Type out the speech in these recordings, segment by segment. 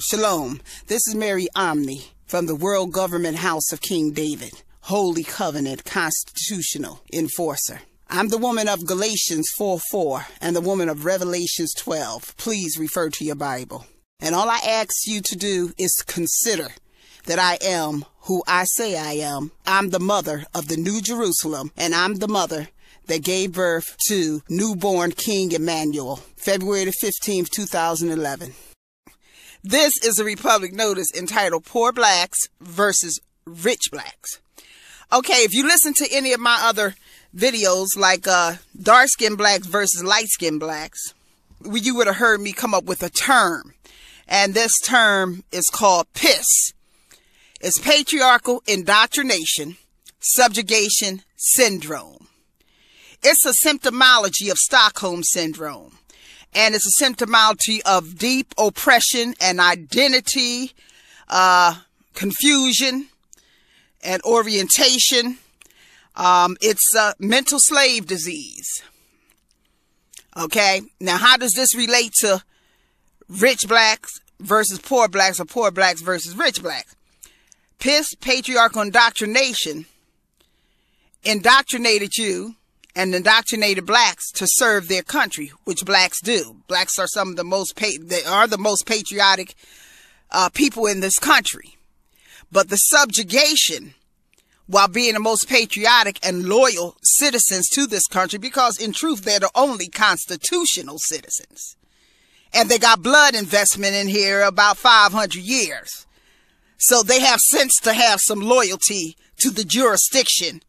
Shalom. This is Mary Omni from the World Government House of King David, Holy Covenant Constitutional Enforcer. I'm the woman of Galatians 4:4 and the woman of Revelations 12. Please refer to your Bible. And all I ask you to do is consider that I am who I say I am. I'm the mother of the New Jerusalem, and I'm the mother that gave birth to newborn King Emmanuel, February the 15th, 2011. This is a Republic Notice entitled Poor Blacks versus Rich Blacks. Okay, if you listen to any of my other videos like dark-skinned blacks versus light-skinned blacks, you would have heard me come up with a term. And this term is called PIS. It's Patriarchal Indoctrination Subjugation Syndrome. It's a symptomology of Stockholm Syndrome. And it's a symptomology of deep oppression and identity, confusion, and orientation. It's a mental slave disease. Okay, now how does this relate to rich blacks versus poor blacks, or poor blacks versus rich blacks? PIS, patriarchal indoctrination, indoctrinated you and indoctrinated blacks to serve their country, which blacks do. Blacks are some of the most patriotic people in this country. But the subjugation, while being the most patriotic and loyal citizens to this country, because in truth they're the only constitutional citizens, and they got blood investment in here about 500 years, so they have sense to have some loyalty to the jurisdiction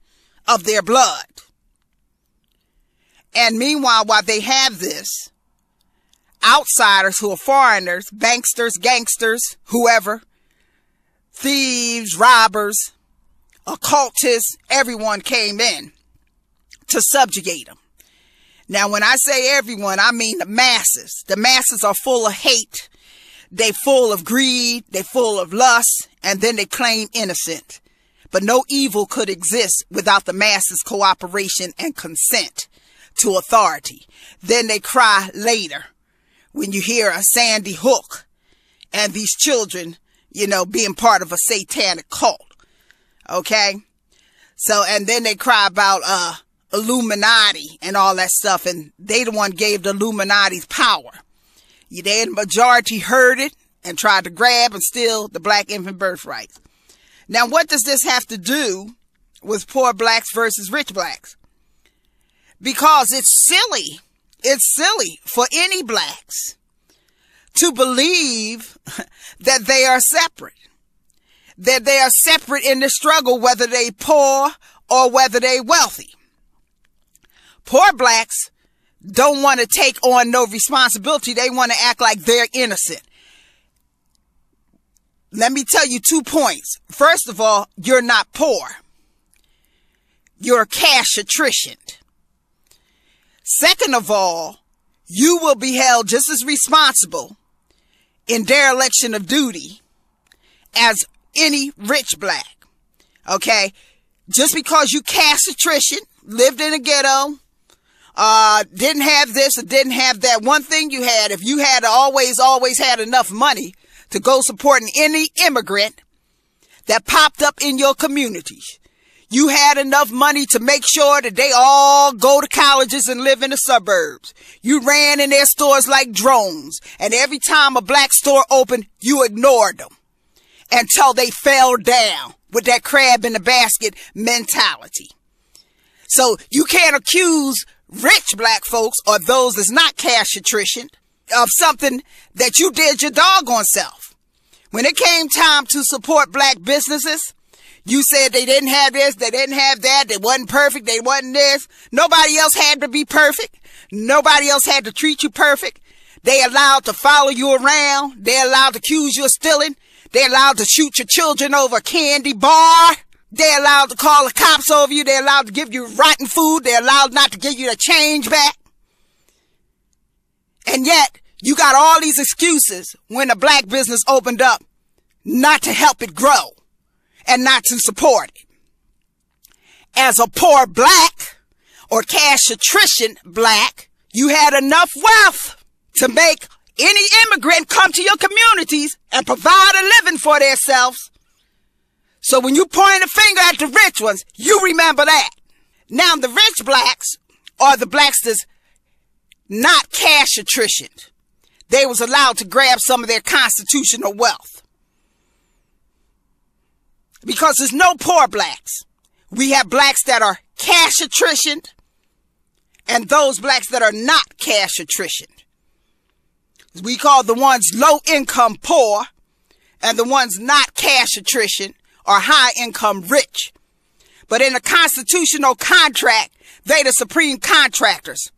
of their blood. And meanwhile, while they have this, outsiders who are foreigners, banksters, gangsters, whoever, thieves, robbers, occultists, everyone came in to subjugate them. Now, when I say everyone, I mean the masses. The masses are full of hate. They full of greed. They full of lust. And then they claim innocent. But no evil could exist without the masses' cooperation and consent to authority. Then they cry later when you hear a Sandy Hook and these children, being part of a satanic cult. Okay? So, and then they cry about Illuminati and all that stuff, and they the one gave the Illuminati's power. The majority heard it and tried to grab and steal the black infant birthright. Now, what does this have to do with poor blacks versus rich blacks? Because it's silly for any blacks to believe that they are separate. That they are separate in the struggle, whether they poor or whether they wealthy. Poor blacks don't want to take on no responsibility. They want to act like they're innocent. Let me tell you 2 points. First of all, you're not poor. You're cash attritioned. Second of all, you will be held just as responsible in dereliction of duty as any rich black. Okay? Just because you cash attrition, lived in a ghetto, didn't have this or didn't have that. One thing you had, if you had always had enough money to go supporting any immigrant that popped up in your communities, you had enough money to make sure that they all go to colleges and live in the suburbs. You ran in their stores like drones, and every time a black store opened, you ignored them until they fell down with that crab in the basket mentality. So you can't accuse rich black folks or those that's not cash attrition of something that you did your doggone self. When it came time to support black businesses, you said they didn't have this, they didn't have that, they wasn't perfect, they wasn't this. Nobody else had to be perfect. Nobody else had to treat you perfect. They allowed to follow you around. They allowed to accuse you of stealing. They allowed to shoot your children over a candy bar. They allowed to call the cops over you. They allowed to give you rotten food. They allowed not to give you the change back. And yet, you got all these excuses when a black business opened up not to help it grow and not to support it. As a poor black or cash attrition black, you had enough wealth to make any immigrant come to your communities and provide a living for themselves. So when you point a finger at the rich ones, you remember that. Now, the rich blacks are the blacks that's not cash attritioned. They was allowed to grab some of their constitutional wealth. Because there's no poor blacks. We have blacks that are cash attritioned and those blacks that are not cash attritioned. We call the ones low income poor and the ones not cash attrition or high income rich. But in a constitutional contract, they the supreme contractors.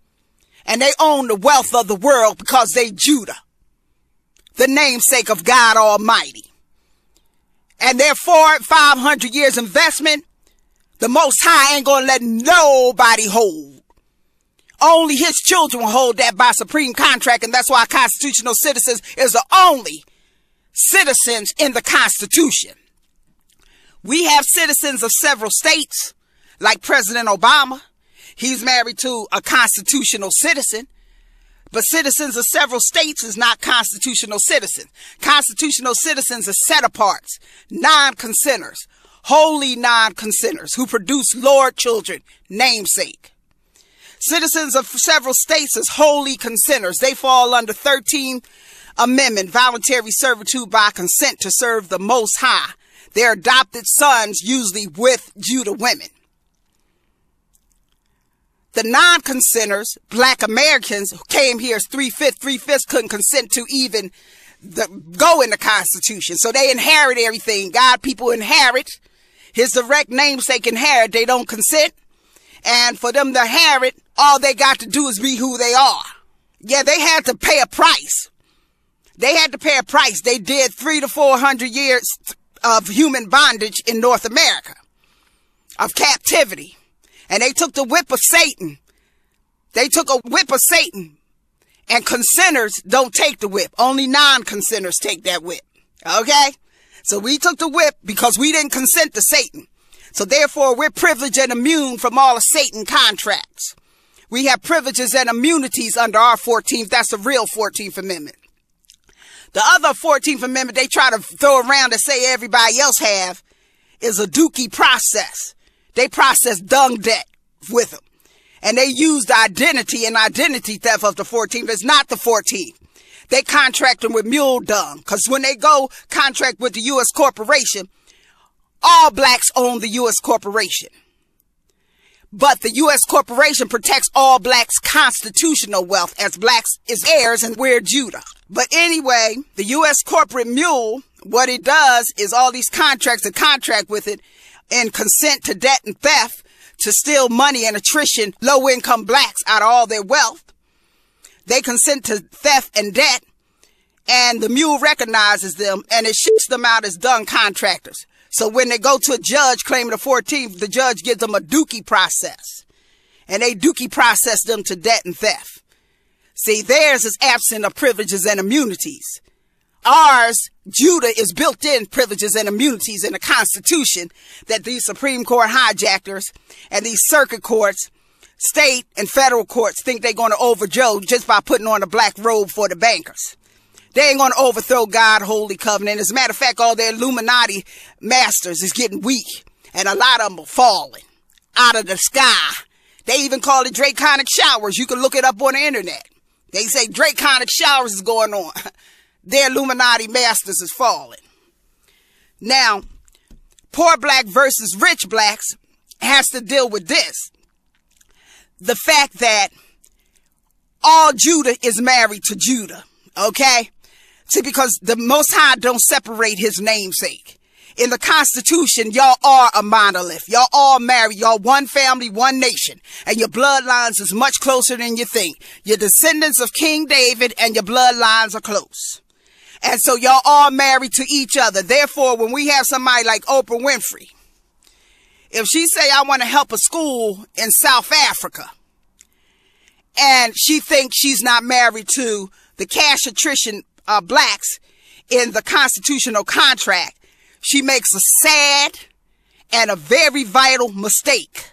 And they own the wealth of the world because they Judah, the namesake of God Almighty. And their 500 years investment, the Most High ain't gonna let nobody hold. Only his children will hold that by supreme contract, and that's why constitutional citizens is the only citizens in the Constitution. We have citizens of several states, like President Obama. He's married to a constitutional citizen. But citizens of several states is not constitutional citizens. Constitutional citizens are set aparts, non-consenters, holy non-consenters who produce Lord children, namesake. Citizens of several states is holy consenters. They fall under 13th Amendment, voluntary servitude by consent to serve the Most High. They're adopted sons, usually with Judah women. The non-consenters, black Americans who came here as three-fifths couldn't consent to even go in the Constitution. So they inherit everything. God people inherit. His direct namesake inherit. They don't consent. And for them to inherit, all they got to do is be who they are. Yeah, they had to pay a price. They had to pay a price. They did 300 to 400 years of human bondage in North America, of captivity. And they took the whip of Satan. They took a whip of Satan. And consenters don't take the whip. Only non-consenters take that whip. Okay? So we took the whip because we didn't consent to Satan. So therefore, we're privileged and immune from all of Satan contracts. We have privileges and immunities under our 14th. That's the real 14th Amendment. The other 14th Amendment they try to throw around and say everybody else have is a dookie process. They process dung debt with them. And they use the identity and identity theft of the 14th. It's not the 14th. They contract them with mule dung. Because when they go contract with the U.S. corporation, all blacks own the U.S. corporation. But the U.S. corporation protects all blacks' constitutional wealth as blacks is heirs and we're Judah. But anyway, the U.S. corporate mule, what it does is all these contracts that contract with it and consent to debt and theft to steal money and attrition low-income blacks out of all their wealth. They consent to theft and debt, and the mule recognizes them, and it ships them out as dung contractors. So when they go to a judge claiming the 14th, the judge gives them a dookie process, and they dookie process them to debt and theft. See, theirs is absent of privileges and immunities. Ours, Judah, is built-in privileges and immunities in the Constitution that these Supreme Court hijackers and these circuit courts, state and federal courts think they're going to overthrow just by putting on a black robe for the bankers. They ain't going to overthrow God's holy covenant. As a matter of fact, all their Illuminati masters is getting weak, and a lot of them are falling out of the sky. They even call it draconic showers. You can look it up on the internet. They say draconic showers is going on. Their Illuminati masters is falling. Now, poor black versus rich blacks has to deal with this. The fact that all Judah is married to Judah. Okay? See, because the Most High don't separate his namesake. In the Constitution, y'all are a monolith. Y'all all married. Y'all one family, one nation. And your bloodlines is much closer than you think. You're descendants of King David and your bloodlines are close. And so y'all all married to each other. Therefore, when we have somebody like Oprah Winfrey, if she say, I want to help a school in South Africa, and she thinks she's not married to the cash attrition blacks in the constitutional contract, she makes a sad and a very vital mistake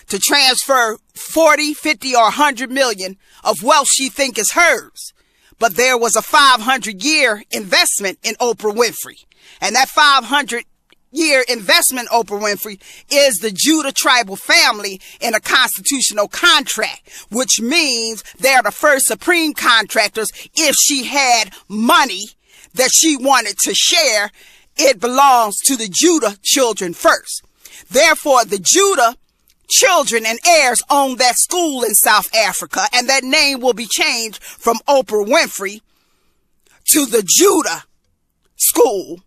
to transfer 40, 50, or 100 million of wealth she think is hers. but there was a 500-year investment in Oprah Winfrey. And that 500-year investment, Oprah Winfrey, is the Judah tribal family in a constitutional contract, which means they're the first supreme contractors. If she had money that she wanted to share, it belongs to the Judah children first. Therefore, the Judah children and heirs own that school in South Africa, and that name will be changed from Oprah Winfrey to the Judah School.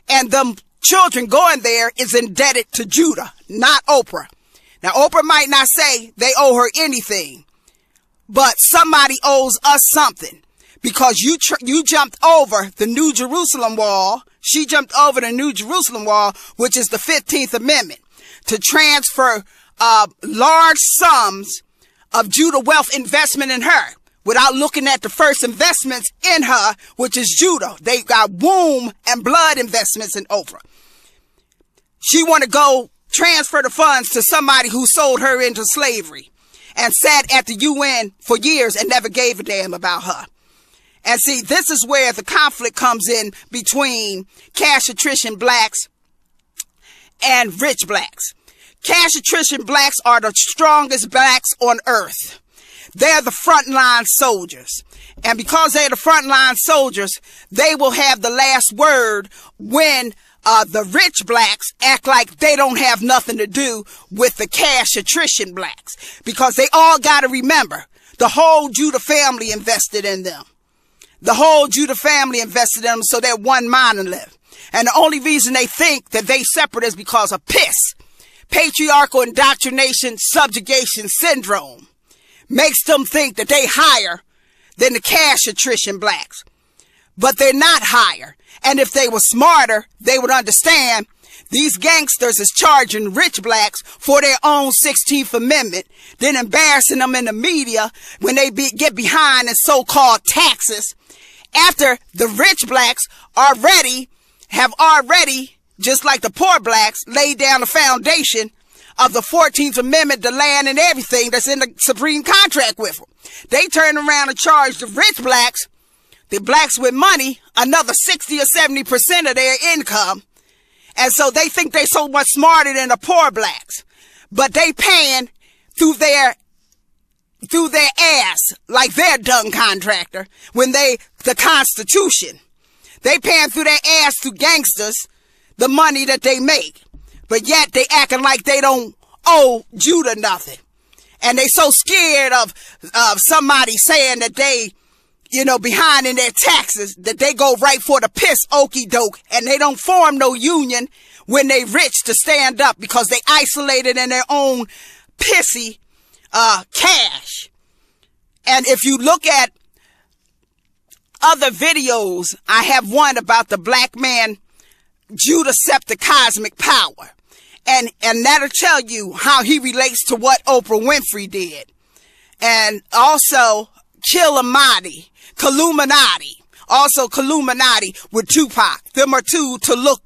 And them children going there is indebted to Judah, not Oprah. Now, Oprah might not say they owe her anything, but somebody owes us something, because you jumped over the New Jerusalem wall. She jumped over the New Jerusalem wall, which is the 15th Amendment, to transfer large sums of Judah wealth investment in her without looking at the first investments in her, which is Judah. They got womb and blood investments in Oprah. She want to go transfer the funds to somebody who sold her into slavery and sat at the UN for years and never gave a damn about her. And see, this is where the conflict comes in between cash attrition blacks and rich blacks. Cash attrition blacks are the strongest blacks on earth. They're the frontline soldiers. And because they're the frontline soldiers, they will have the last word when the rich blacks act like they don't have nothing to do with the cash attrition blacks. Because they all got to remember, the whole Judah family invested in them. The whole Judah family invested in them so that one monolith. And the only reason they think that they separate is because of piss. Patriarchal indoctrination, subjugation syndrome makes them think that they higher than the cash attrition blacks. But they're not higher. And if they were smarter, they would understand these gangsters is charging rich blacks for their own 16th Amendment, then embarrassing them in the media when they get behind in so-called taxes, after the rich blacks have already, just like the poor blacks, laid down the foundation of the 14th Amendment, the land and everything that's in the Supreme Contract with them. They turn around and charge the rich blacks, the blacks with money, another 60 or 70% of their income. And so they think they so much smarter than the poor blacks. But they paying through their ass, like their dung contractor, when the Constitution. They paying through their ass through gangsters the money that they make. But yet they acting like they don't owe Judah nothing. And they so scared of somebody saying that they, behind in their taxes, that they go right for the piss okie doke, and they don't form no union when they rich to stand up, because they isolated in their own pissy cash. And if you look at other videos, I have one about the black man Judah Scepter Cosmic Power, and that'll tell you how he relates to what Oprah Winfrey did. And also Killuminati, also Killuminati with Tupac. Them are two to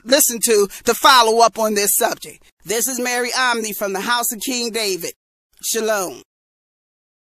listen to follow up on this subject. This is Mary Omni from the House of King David. Shalom.